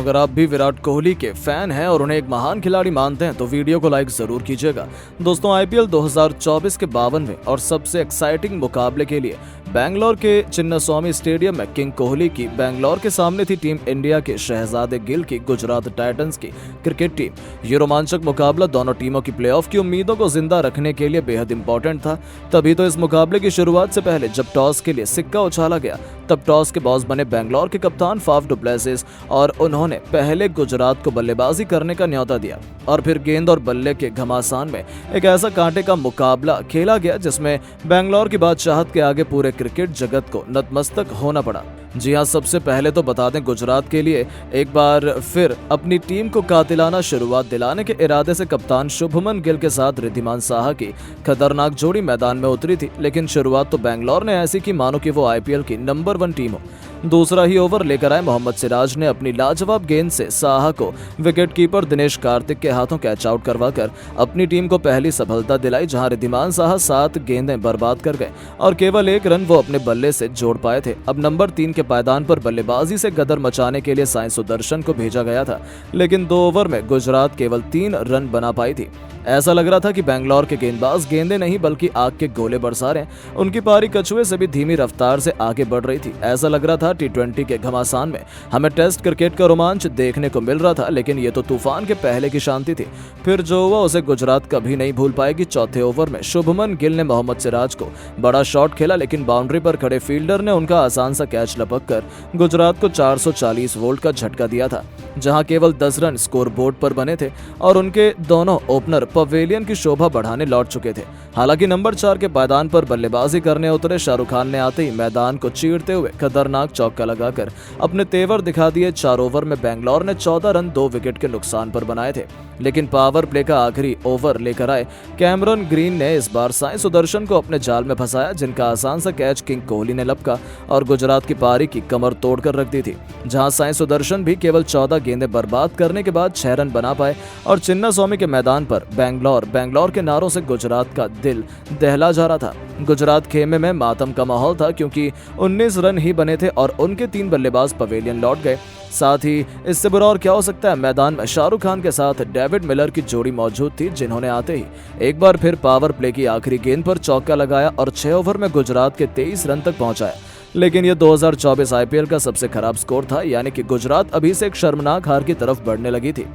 अगर आप भी विराट कोहली के फैन हैं और उन्हें एक महान खिलाड़ी मानते हैं तो वीडियो को लाइक जरूर कीजिएगा। दोस्तों, आईपीएल 2024 के 52वें और सबसे एक्साइटिंग मुकाबले के लिए बैंगलोर के चिन्नास्वामी स्टेडियम में किंग कोहली की बैंगलोर के सामने थी टीम इंडिया के शहजादे गिल की गुजरात टाइटंस की क्रिकेट टीम। ये रोमांचक मुकाबला दोनों टीमों की प्लेऑफ की उम्मीदों को जिंदा रखने के लिए बेहद इंपॉर्टेंट था। तभी तो इस मुकाबले की शुरुआत से पहले जब टॉस के लिए सिक्का उछाला गया तब टॉस के बॉस बने बैंगलोर के कप्तान फाफ डु प्लेसिस और उन्होंने पहले गुजरात को बल्लेबाजी करने का न्योता दिया और फिर गेंद और बल्ले के घमासान में एक ऐसा कांटे का मुकाबला खेला गया जिसमें बैंगलोर की बादशाहत के आगे पूरे क्रिकेट जगत को नतमस्तक होना पड़ा। जी हां, सबसे पहले तो बता दें, गुजरात के लिए एक बार फिर अपनी टीम को कातिलाना शुरुआत दिलाने के इरादे से कप्तान शुभमन गिल के साथ रिद्धिमान साहा की खतरनाक जोड़ी मैदान में उतरी थी। लेकिन शुरुआत तो बैंगलोर ने ऐसी की मानो कि वो आईपीएल की नंबर 1 टीम हो। दूसरा ही ओवर लेकर आए मोहम्मद सिराज ने अपनी लाजवाब गेंद से साहा को विकेटकीपर दिनेश कार्तिक के हाथों कैच आउट करवाकर अपनी टीम को पहली सफलता दिलाई, जहां रिद्धिमान साहा 7 गेंदें बर्बाद कर गए और केवल 1 रन वो अपने बल्ले से जोड़ पाए थे। अब नंबर 3 के पायदान पर बल्लेबाजी से गदर मचाने के लिए साई सुदर्शन को भेजा गया था, लेकिन 2 ओवर में गुजरात केवल 3 रन बना पाई थी। ऐसा लग रहा था कि बैंगलोर के गेंदबाज गेंदें नहीं बल्कि आग के गोले बरसा रहे हैं। उनकी पारी कछुए से भी धीमी रफ्तार से आगे बढ़ रही थी। ऐसा लग रहा था टी20 के घमासान में हमें टेस्ट क्रिकेट का रोमांच देखने को मिल रहा था, लेकिन ये तो तूफान के पहले की शांति थी। फिर जो हुआ उसे गुजरात कभी नहीं भूल पाएगी। चौथे ओवर में शुभमन गिल ने मोहम्मद सिराज को बड़ा शॉट खेला, लेकिन बाउंड्री पर खड़े फील्डर ने उनका आसान सा कैच लपक कर गुजरात को 440 वोल्ट का झटका दिया था, जहां केवल 10 रन स्कोर बोर्ड पर बने थे और उनके दोनों ओपनर पवेलियन की शोभा बढ़ाने लौट चुके थे। हालांकि नंबर 4 के पायदान पर बल्लेबाजी करने उतरे शाहरुख खान ने आते ही मैदान को चीरते हुए खतरनाक चौका लगाकर अपने तेवर दिखा दिए। 4 ओवर में बैंगलोर ने 14 रन 2 विकेट के नुकसान पर बनाए थे, लेकिन पावर प्ले का आखिरी ओवर लेकर आए कैमरन ग्रीन ने इस बार साई सुदर्शन को अपने जाल में फंसाया, जिनका आसान सा कैच किंग कोहली ने लपका और गुजरात की पारी की कमर तोड़कर रख दी थी। जहां साई सुदर्शन भी केवल 14 गेंदें बर्बाद करने के बाद 6 रन बना पाए और चिन्नास्वामी के मैदान पर बैंगलोर के नारों से गुजरात का दिल दहला जा रहा था। गुजरात खेमे में मातम का माहौल था क्योंकि 19 रन ही बने थे और उनके 3 बल्लेबाज पवेलियन लौट गए। साथ ही इससे बुरा और क्या हो सकता है, मैदान में शाहरुख खान के साथ डेविड मिलर की जोड़ी मौजूद थी, जिन्होंने आते ही एक बार फिर पावर प्ले की आखिरी गेंद पर चौका लगाया और 6 ओवर में गुजरात के 23 रन तक पहुंचाया। लेकिन यह 2024 आईपीएल का सबसे खराब स्कोर था, यानी कि गुजरात अभी से एक शर्मनाक हार की तरफ बढ़ने लगी थी।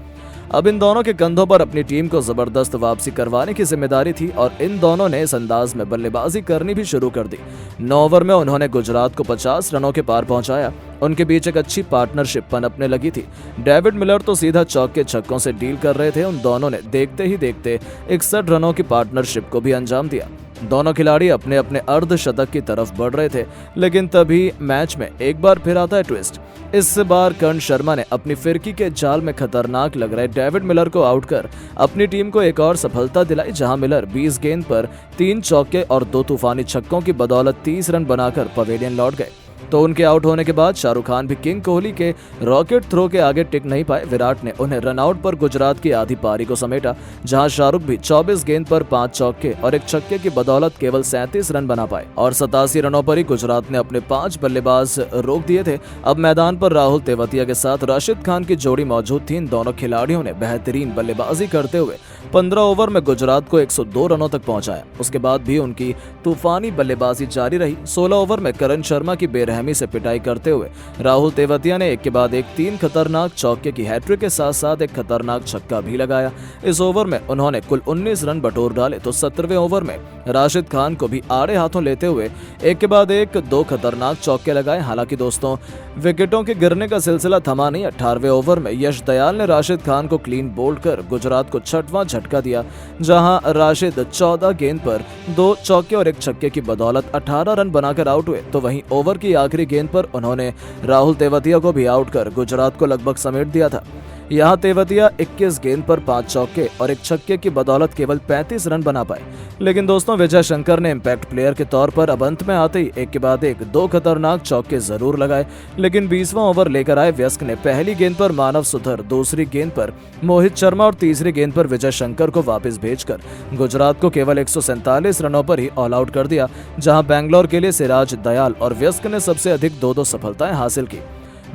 अब इन दोनों के कंधों पर अपनी टीम को जबरदस्त वापसी करवाने की जिम्मेदारी थी और इन दोनों ने इस अंदाज में बल्लेबाजी करनी भी शुरू कर दी। 9 ओवर में उन्होंने गुजरात को 50 रनों के पार पहुंचाया। उनके बीच एक अच्छी पार्टनरशिप पनपने लगी थी। डेविड मिलर तो सीधा चौके छक्कों से डील कर रहे थे। उन दोनों ने देखते ही देखते 61 रनों की पार्टनरशिप को भी अंजाम दिया। दोनों खिलाड़ी अपने अपने अर्धशतक की तरफ बढ़ रहे थे, लेकिन तभी मैच में एक बार फिर आता है ट्विस्ट। इस बार कर्ण शर्मा ने अपनी फिरकी के जाल में खतरनाक लग रहे डेविड मिलर को आउट कर अपनी टीम को एक और सफलता दिलाई, जहां मिलर 20 गेंद पर 3 चौके और 2 तूफानी छक्कों की बदौलत 30 रन बनाकर पवेलियन लौट गए। तो उनके आउट होने के बाद शाहरुख खान भी किंग कोहली के रॉकेट थ्रो के आगे टिक नहीं पाए। विराट ने उन्हें रनआउट पर गुजरात की आधी पारी को समेटा, जहां शाहरुख भी 24 गेंद पर 5 चौके और 1 छक्के की बदौलत केवल 37 रन बना पाए और 87 रनों पर ही गुजरात ने अपने 5 बल्लेबाज रोक दिए थे। अब मैदान पर राहुल तेवतिया के साथ राशिद खान की जोड़ी मौजूद थी। इन दोनों खिलाड़ियों ने बेहतरीन बल्लेबाजी करते हुए 15 ओवर में गुजरात को 102 रनों तक पहुंचाया। उसके बाद भी उनकी तूफानी बल्लेबाजी जारी रही। 16 ओवर में करण शर्मा की बेरहमी से पिटाई करते हुए राहुल तेवतिया ने एक के बाद एक 3 खतरनाक चौके की हैट्रिक के साथ साथ एक खतरनाक छक्का भी लगाया। इस ओवर में उन्होंने कुल 19 रन बटोर डाले। तो 17वें ओवर में राशिद खान को भी आड़े हाथों लेते हुए एक के बाद एक 2 खतरनाक चौके लगाए। हालांकि दोस्तों, विकेटों के गिरने का सिलसिला थमा नहीं। 18वें ओवर में यश दयाल ने राशिद खान को क्लीन बोल्ड कर गुजरात को 6वां झटका दिया, जहां राशिद 14 गेंद पर 2 चौके और 1 छक्के की बदौलत 18 रन बनाकर आउट हुए। तो वहीं ओवर की आखिरी गेंद पर उन्होंने राहुल तेवतिया को भी आउट कर गुजरात को लगभग समेट दिया था। यहां तेवतिया 21 गेंद पर 5 चौके और 1 छक्के की बदौलत केवल 35 रन बना पाए। लेकिन दोस्तों, विजय शंकर ने इम्पैक्ट प्लेयर के तौर पर अब अंत में आते ही एक के बाद एक 2 खतरनाक चौके जरूर लगाए। लेकिन 20वां ओवर लेकर आए व्यस्क ने पहली गेंद पर मानव सुधर, दूसरी गेंद पर मोहित शर्मा और तीसरी गेंद पर विजय शंकर को वापस भेजकर गुजरात को केवल 147 रनों पर ही ऑल आउट कर दिया, जहां बैंगलोर के लिए सिराज, दयाल और व्यस्क ने सबसे अधिक 2-2 सफलताएं हासिल की।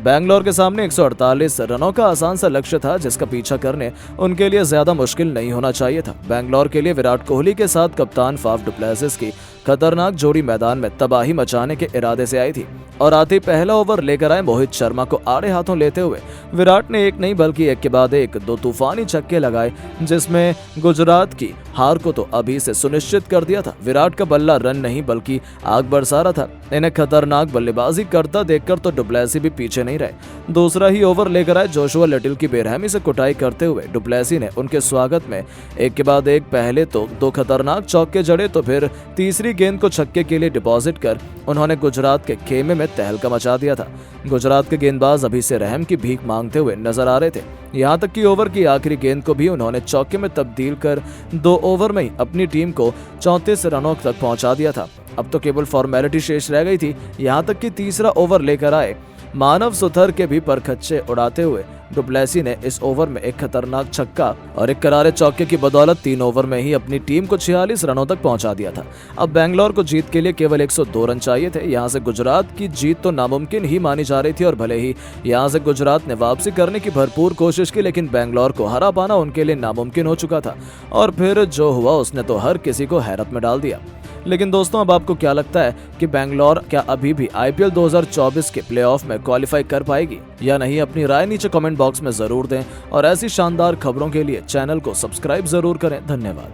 बैंगलोर के सामने 148 रनों का आसान सा लक्ष्य था, जिसका पीछा करने उनके लिए ज्यादा मुश्किल नहीं होना चाहिए था। बैंगलोर के लिए विराट कोहली के साथ कप्तान फाफ डु प्लेसिस की खतरनाक जोड़ी मैदान में तबाही मचाने के इरादे से आई थी और आते ही पहला ओवर लेकर आए मोहित शर्मा को आड़े हाथों लेते हुए विराट ने एक नहीं बल्कि एक के बाद एक 2 तूफानी छक्के लगाए, जिसमें गुजरात की हार को तो अभी से सुनिश्चित कर दिया था। विराट का बल्ला रन नहीं बल्कि आग बरसा रहा था। इन्हें खतरनाक बल्लेबाजी करता देखकर तो डु प्लेसी भी पीछे नहीं रहे। दूसरा ही ओवर लेकर आए जोशुआ लिटिल की बेरहमी से कुटाई करते हुए डु प्लेसी ने उनके स्वागत में एक के बाद एक पहले तो 2 खतरनाक चौके जड़े, तो फिर तीसरी गेंद को छक्के के लिए डिपॉजिट कर उन्होंने गुजरात के खेमे में तहलका मचा दिया था। गुजरात के गेंदबाज अभी से रहम की भीख मांगते हुए नजर आ रहे थे। यहां तक कि ओवर की आखिरी गेंद को भी उन्होंने चौके में तब्दील कर 2 ओवर में ही अपनी टीम को 34 रनों तक पहुंचा दिया था। अब तो केवल फॉर्मेलिटी शेष रह गई थी। यहां तक कि तीसरा ओवर लेकर आए मानव सुथर के भी परखच्चे उड़ाते हुए डु प्लेसी ने इस ओवर में एक खतरनाक छक्का और एक करारे चौके की बदौलत 3 ओवर में ही अपनी टीम को 46 रनों तक पहुंचा दिया था। अब बैंगलोर को जीत के लिए केवल 102 रन चाहिए थे। यहां से गुजरात की जीत तो नामुमकिन ही मानी जा रही थी और भले ही यहां से गुजरात ने वापसी करने की भरपूर कोशिश की, लेकिन बैंगलोर को हरा पाना उनके लिए नामुमकिन हो चुका था और फिर जो हुआ उसने तो हर किसी को हैरत में डाल दिया। लेकिन दोस्तों, अब आपको क्या लगता है कि बैंगलोर क्या अभी भी आईपीएल 2024 के प्लेऑफ में क्वालिफाई कर पाएगी या नहीं? अपनी राय नीचे कमेंट बॉक्स में जरूर दें और ऐसी शानदार खबरों के लिए चैनल को सब्सक्राइब जरूर करें। धन्यवाद।